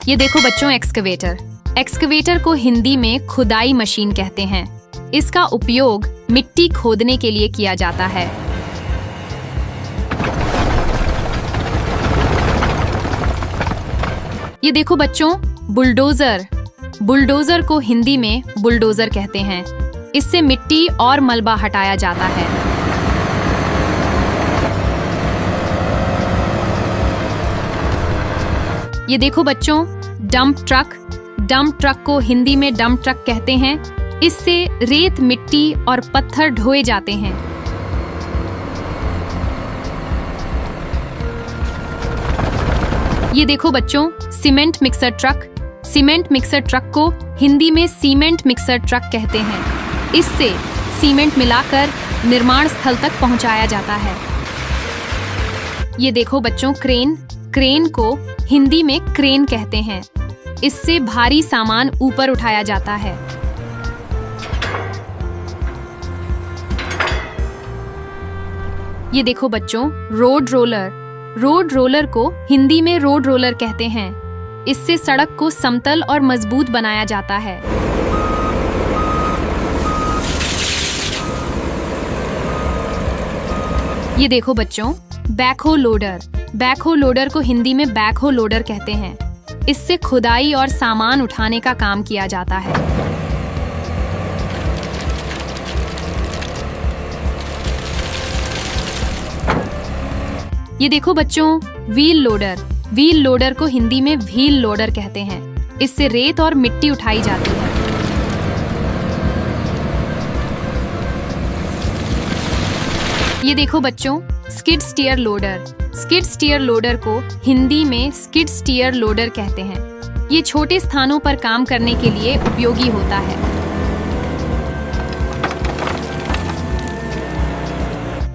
ये देखो बच्चों, एक्सकवेटर। एक्सकवेटर को हिंदी में खुदाई मशीन कहते हैं। इसका उपयोग मिट्टी खोदने के लिए किया जाता है। ये देखो बच्चों, बुलडोजर। बुलडोजर को हिंदी में बुलडोजर कहते हैं। इससे मिट्टी और मलबा हटाया जाता है। ये देखो बच्चों, डंप ट्रक। डंप ट्रक को हिंदी में डंप ट्रक कहते हैं। इससे रेत, मिट्टी और पत्थर ढोए जाते हैं। ये देखो बच्चों, cement mixer truck. Cement mixer truck को हिंदी में सीमेंट मिक्सर ट्रक कहते हैं। इससे सीमेंट मिलाकर निर्माण स्थल तक पहुंचाया जाता है। ये देखो बच्चों, क्रेन। क्रेन को हिंदी में क्रेन कहते हैं। इससे भारी सामान ऊपर उठाया जाता है। ये देखो बच्चों, रोड रोलर। रोड रोलर को हिंदी में रोड रोलर कहते हैं। इससे सड़क को समतल और मजबूत बनाया जाता है। ये देखो बच्चों, बैकहो लोडर। बैकहो लोडर को हिंदी में बैकहो लोडर कहते हैं। इससे खुदाई और सामान उठाने का काम किया जाता है। ये देखो बच्चों, व्हील लोडर। व्हील लोडर को हिंदी में व्हील लोडर कहते हैं। इससे रेत और मिट्टी उठाई जाती है। ये देखो बच्चों, skid steer loader. Skid steer loader को हिंदी में स्किड स्टीयर लोडर कहते हैं। ये छोटे स्थानों पर काम करने के लिए उपयोगी होता है।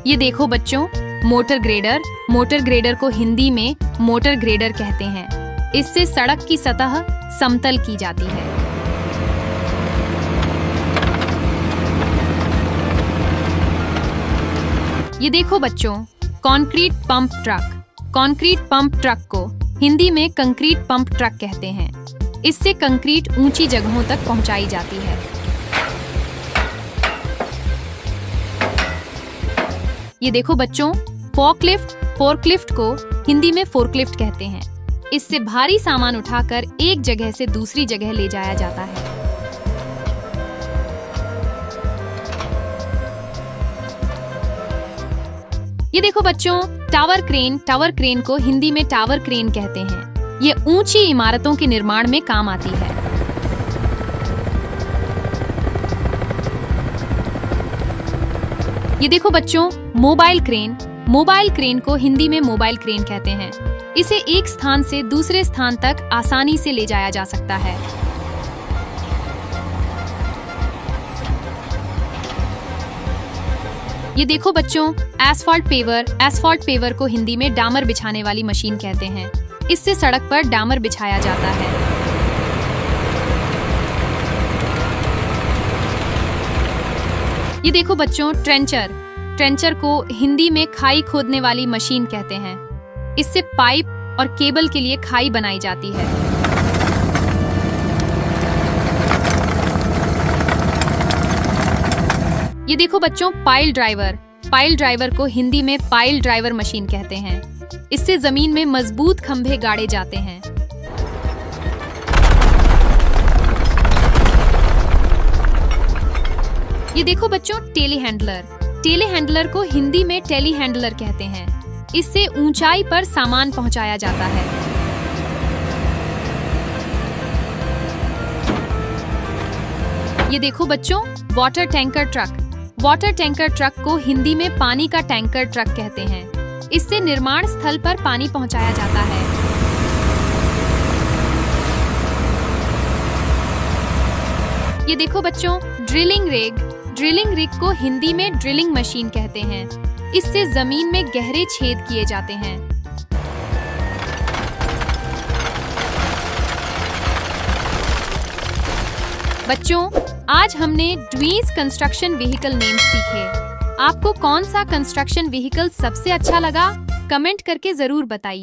ये देखो बच्चों, मोटर ग्रेडर। मोटर ग्रेडर को हिंदी में मोटर ग्रेडर कहते हैं। इससे सड़क की सतह समतल की जाती है। ये देखो बच्चों, concrete pump truck. Concrete pump truck को हिंदी में कंक्रीट पंप ट्रक कहते हैं। इससे कंक्रीट ऊंची जगहों तक पहुंचाई जाती है। ये देखो बच्चों, फोर्कलिफ्ट। फोर्कलिफ्ट को हिंदी में फोर्कलिफ्ट कहते हैं। इससे भारी सामान उठाकर एक जगह से दूसरी जगह ले जाया जाता है। ये देखो बच्चों, टावर क्रेन। टावर क्रेन को हिंदी में टावर क्रेन कहते हैं। ये ऊंची इमारतों के निर्माण में काम आती है। ये देखो बच्चों, मोबाइल क्रेन। मोबाइल क्रेन को हिंदी में मोबाइल क्रेन कहते हैं। इसे एक स्थान से दूसरे स्थान तक आसानी से ले जाया जा सकता है। ये देखो बच्चों, एस्फॉल्ट पेवर। एस्फॉल्ट पेवर को हिंदी में डामर बिछाने वाली मशीन कहते हैं। इससे सड़क पर डामर बिछाया जाता है। ये देखो बच्चों, ट्रेंचर। ट्रेंचर को हिंदी में खाई खोदने वाली मशीन कहते हैं। इससे पाइप और केबल के लिए खाई बनाई जाती है। ये देखो बच्चों, पाइल ड्राइवर। पाइल ड्राइवर को हिंदी में पाइल ड्राइवर मशीन कहते हैं। इससे जमीन में मजबूत खंभे गाड़े जाते हैं। ये देखो बच्चों, टेली हैंडलर। टेली हैंडलर को हिंदी में टेली हैंडलर कहते हैं। इससे ऊंचाई पर सामान पहुंचाया जाता है। ये देखो बच्चों, water tanker truck. Water tanker truck को हिंदी में पानी का टैंकर ट्रक कहते हैं। इससे निर्माण स्थल पर पानी पहुंचाया जाता है। ये देखो बच्चों, ड्रिलिंग रिग। ड्रिलिंग रिग को हिंदी में ड्रिलिंग मशीन कहते हैं। इससे जमीन में गहरे छेद किए जाते हैं। बच्चों, आज हमने ड्वीज कंस्ट्रक्शन व्हीकल नेम सीखे। आपको कौन सा कंस्ट्रक्शन व्हीकल सबसे अच्छा लगा? कमेंट करके जरूर बताइए।